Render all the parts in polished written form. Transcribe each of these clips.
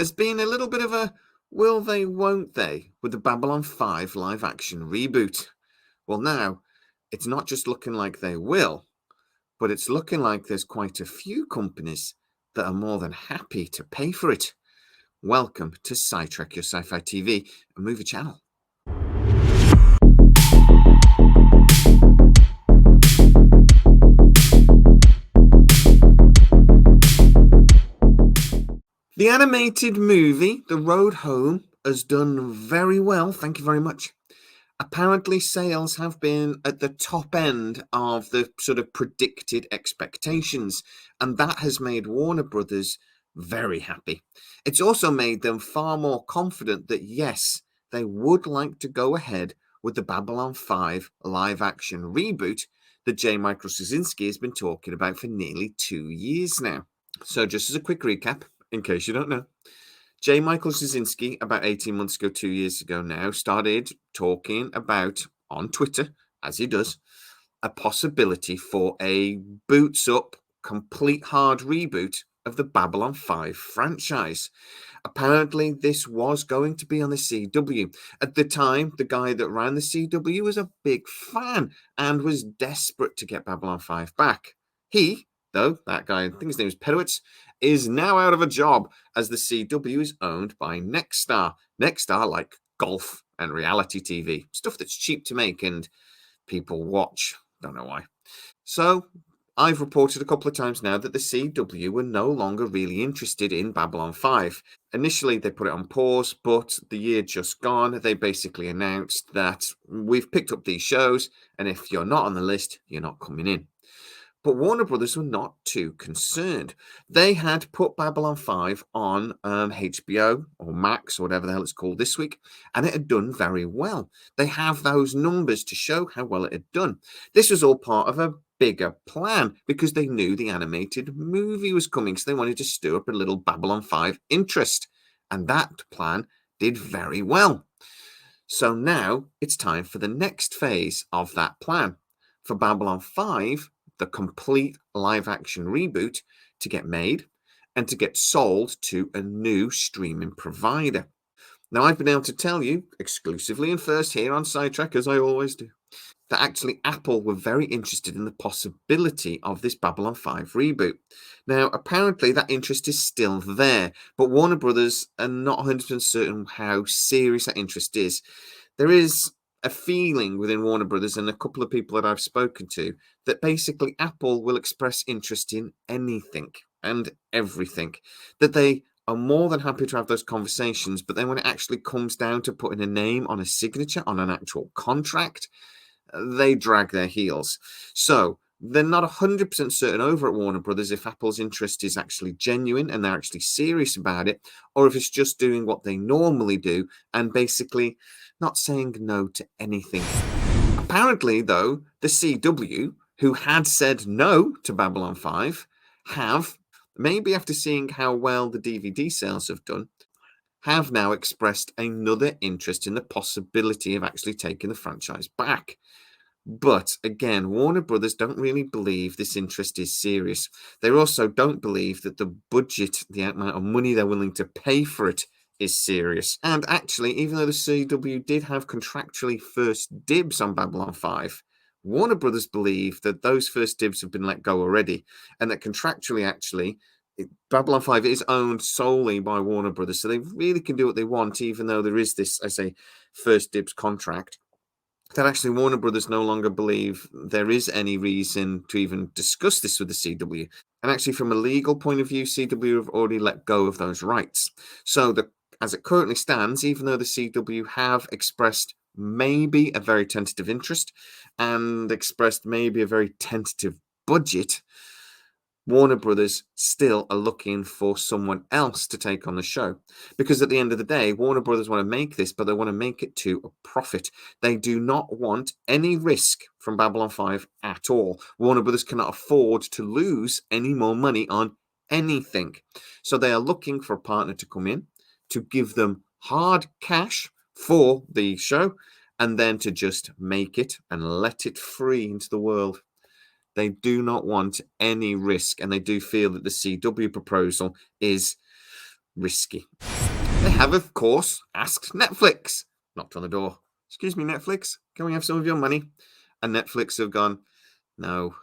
There's been a little bit of a will they, won't they with the Babylon 5 live action reboot. Well, now, it's not just looking like they will, but it's looking like there's quite a few companies that are more than happy to pay for it. Welcome to Sci-Trek, your sci-fi TV and movie channel. The animated movie, The Road Home, has done very well, thank you very much. Apparently, sales have been at the top end of the sort of predicted expectations, and that has made Warner Brothers very happy. It's also made them far more confident that, yes, they would like to go ahead with the Babylon 5 live action reboot that J. Michael Straczynski has been talking about for nearly 2 years now. So, just as a quick recap, in case you don't know, J. Michael Straczynski, about 18 months ago, 2 years ago now, started talking about, on Twitter, as he does, a possibility for a boots up, complete hard reboot of the Babylon 5 franchise. Apparently, this was going to be on the CW. At the time, the guy that ran the CW was a big fan and was desperate to get Babylon 5 back. He, though, that guy, I think his name is Pedowitz, is now out of a job as the CW is owned by Nexstar. Nexstar, like golf and reality TV, stuff that's cheap to make and people watch. Don't know why. So, I've reported a couple of times now that the CW were no longer really interested in Babylon 5. Initially, they put it on pause, but the year just gone, they basically announced that we've picked up these shows, and if you're not on the list, you're not coming in. But Warner Brothers were not too concerned. They had put Babylon 5 on HBO or Max or whatever the hell it's called this week, and it had done very well. They have those numbers to show how well it had done. This was all part of a bigger plan because they knew the animated movie was coming, so they wanted to stir up a little Babylon 5 interest. And that plan did very well. So now it's time for the next phase of that plan. For Babylon 5, the complete live action reboot to get made and to get sold to a new streaming provider. Now, I've been able to tell you exclusively and first here on Sidetrack, as I always do, that actually Apple were very interested in the possibility of this Babylon 5 reboot. Now, apparently that interest is still there, but Warner Brothers are not 100% certain how serious that interest is. There is a feeling within Warner Brothers and a couple of people that I've spoken to that basically Apple will express interest in anything and everything, that they are more than happy to have those conversations, but then when it actually comes down to putting a name on a signature on an actual contract, they drag their heels. So they're not 100% certain over at Warner Brothers if Apple's interest is actually genuine and they're actually serious about it, or if it's just doing what they normally do and basically not saying no to anything. Apparently, though, the CW, who had said no to Babylon 5, have, maybe after seeing how well the DVD sales have done, have now expressed another interest in the possibility of actually taking the franchise back. But again, Warner Brothers don't really believe this interest is serious. They also don't believe that the budget, the amount of money they're willing to pay for it, is serious. And actually, even though the CW did have contractually first dibs on Babylon 5, Warner Brothers believe that those first dibs have been let go already, and that contractually, actually, Babylon 5 is owned solely by Warner Brothers, so they really can do what they want, even though there is this, I say, first dibs contract. That actually Warner Brothers no longer believe there is any reason to even discuss this with the CW. And actually, from a legal point of view, CW have already let go of those rights. So, as it currently stands, even though the CW have expressed maybe a very tentative interest and expressed maybe a very tentative budget, Warner Brothers still are looking for someone else to take on the show. Because at the end of the day, Warner Brothers want to make this, but they want to make it to a profit. They do not want any risk from Babylon 5 at all. Warner Brothers cannot afford to lose any more money on anything. So they are looking for a partner to come in, to give them hard cash for the show, and then to just make it and let it free into the world. They do not want any risk, and they do feel that the CW proposal is risky. have, of course, asked Netflix, knocked on the door. Excuse me, Netflix, can we have some of your money? And Netflix have gone, no.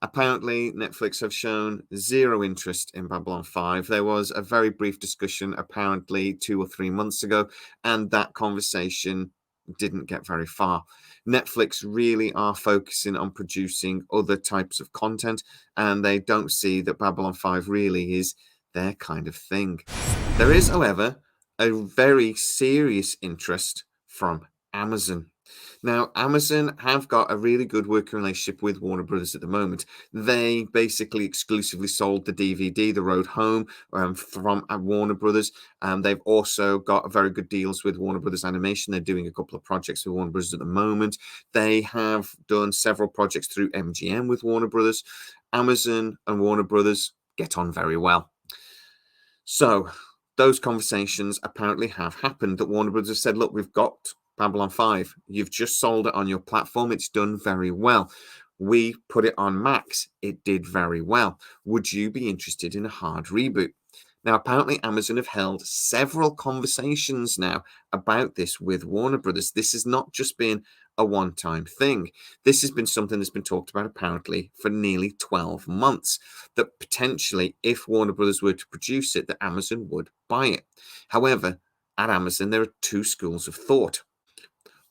Apparently, Netflix have shown zero interest in Babylon 5. There was a very brief discussion, apparently 2 or 3 months ago, and that conversation didn't get very far. Netflix really are focusing on producing other types of content, and they don't see that Babylon 5 really is their kind of thing. There is, however, a very serious interest from Amazon. Now, Amazon have got a really good working relationship with Warner Brothers at the moment. They basically exclusively sold the DVD, The Road Home, from Warner Brothers. They've also got very good deals with Warner Brothers Animation. They're doing a couple of projects with Warner Brothers at the moment. They have done several projects through MGM with Warner Brothers. Amazon and Warner Brothers get on very well. So those conversations apparently have happened, that Warner Brothers have said, look, we've got Babylon 5. You've just sold it on your platform. It's done very well. We put it on Max. It did very well. Would you be interested in a hard reboot? Now, apparently, Amazon have held several conversations now about this with Warner Brothers. This has not just been a one-time thing. This has been something that's been talked about apparently for nearly 12 months, that potentially, if Warner Brothers were to produce it, that Amazon would buy it. However, at Amazon, there are two schools of thought.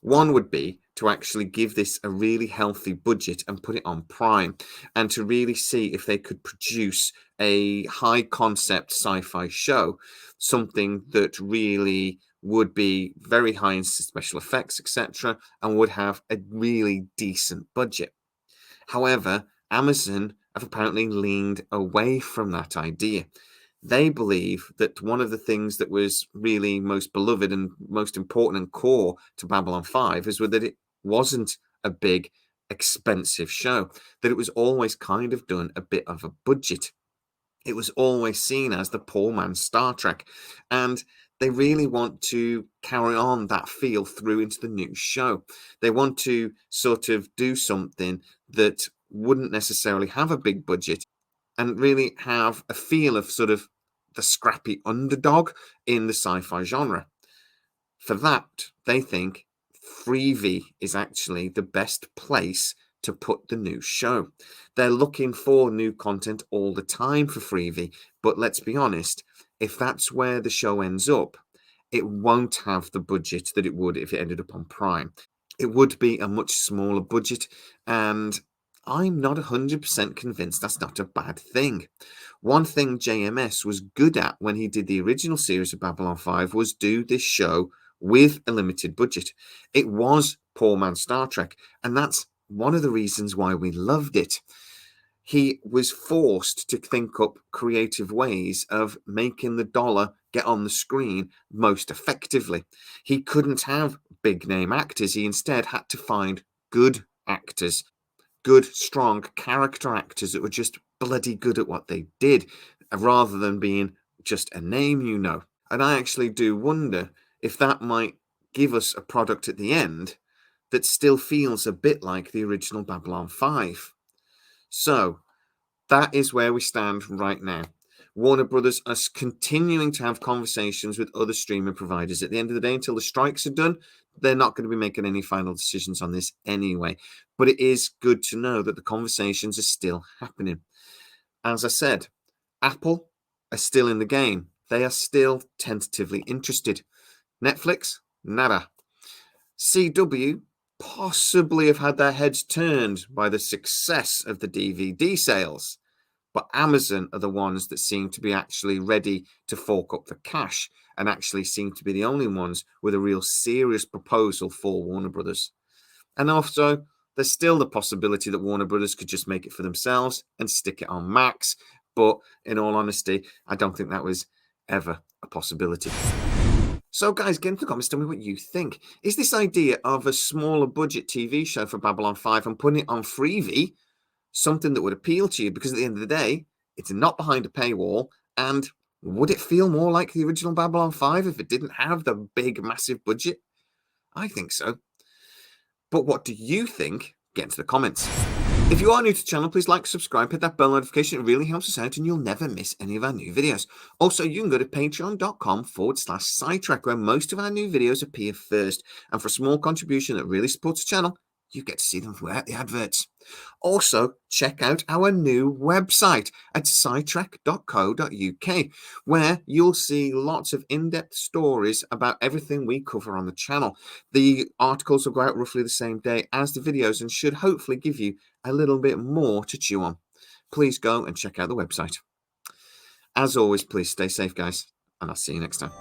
One would be to actually give this a really healthy budget and put it on Prime, and to really see if they could produce a high concept sci-fi show, something that really would be very high in special effects, etc., and would have a really decent budget. However, Amazon have apparently leaned away from that idea. They believe that one of the things that was really most beloved and most important and core to Babylon 5 is that it wasn't a big, expensive show, that it was always kind of done a bit of a budget. It was always seen as the poor man's Star Trek. And they really want to carry on that feel through into the new show. They want to sort of do something that wouldn't necessarily have a big budget, and really have a feel of sort of the scrappy underdog in the sci-fi genre. For that, they think Freevee is actually the best place to put the new show. They're looking for new content all the time for Freevee, but let's be honest, if that's where the show ends up, it won't have the budget that it would if it ended up on Prime. It would be a much smaller budget, and I'm not 100% convinced that's not a bad thing. One thing JMS was good at when he did the original series of Babylon 5 was do this show with a limited budget. It was poor man Star Trek, and that's one of the reasons why we loved it. He was forced to think up creative ways of making the dollar get on the screen most effectively. He couldn't have big name actors. He instead had to find good actors, good, strong character actors that were just bloody good at what they did, rather than being just a name, you know. And I actually do wonder if that might give us a product at the end that still feels a bit like the original Babylon 5. So that is where we stand right now. Warner Brothers are continuing to have conversations with other streaming providers. At the end of the day, until the strikes are done, they're not going to be making any final decisions on this anyway. But it is good to know that the conversations are still happening. As I said, Apple are still in the game. They are still tentatively interested. Netflix, nada. CW possibly have had their heads turned by the success of the DVD sales, but Amazon are the ones that seem to be actually ready to fork up the cash, and actually seem to be the only ones with a real serious proposal for Warner Brothers. And also, there's still the possibility that Warner Brothers could just make it for themselves and stick it on Max, but in all honesty, I don't think that was ever a possibility. So guys, get into the comments, tell me what you think. Is this idea of a smaller budget TV show for Babylon 5 and putting it on Freevee something that would appeal to you? Because at the end of the day, it's not behind a paywall, and would it feel more like the original Babylon 5 if it didn't have the big, massive budget? I think so. But what do you think? Get into the comments. If you are new to the channel, please like, subscribe, hit that bell notification. It really helps us out and you'll never miss any of our new videos. Also, you can go to patreon.com/SciTrek, where most of our new videos appear first. And for a small contribution that really supports the channel, you get to see them without the adverts. Also, check out our new website at scitrek.co.uk, where you'll see lots of in-depth stories about everything we cover on the channel. The articles will go out roughly the same day as the videos and should hopefully give you a little bit more to chew on. Please go and check out the website. As always, please stay safe, guys, and I'll see you next time.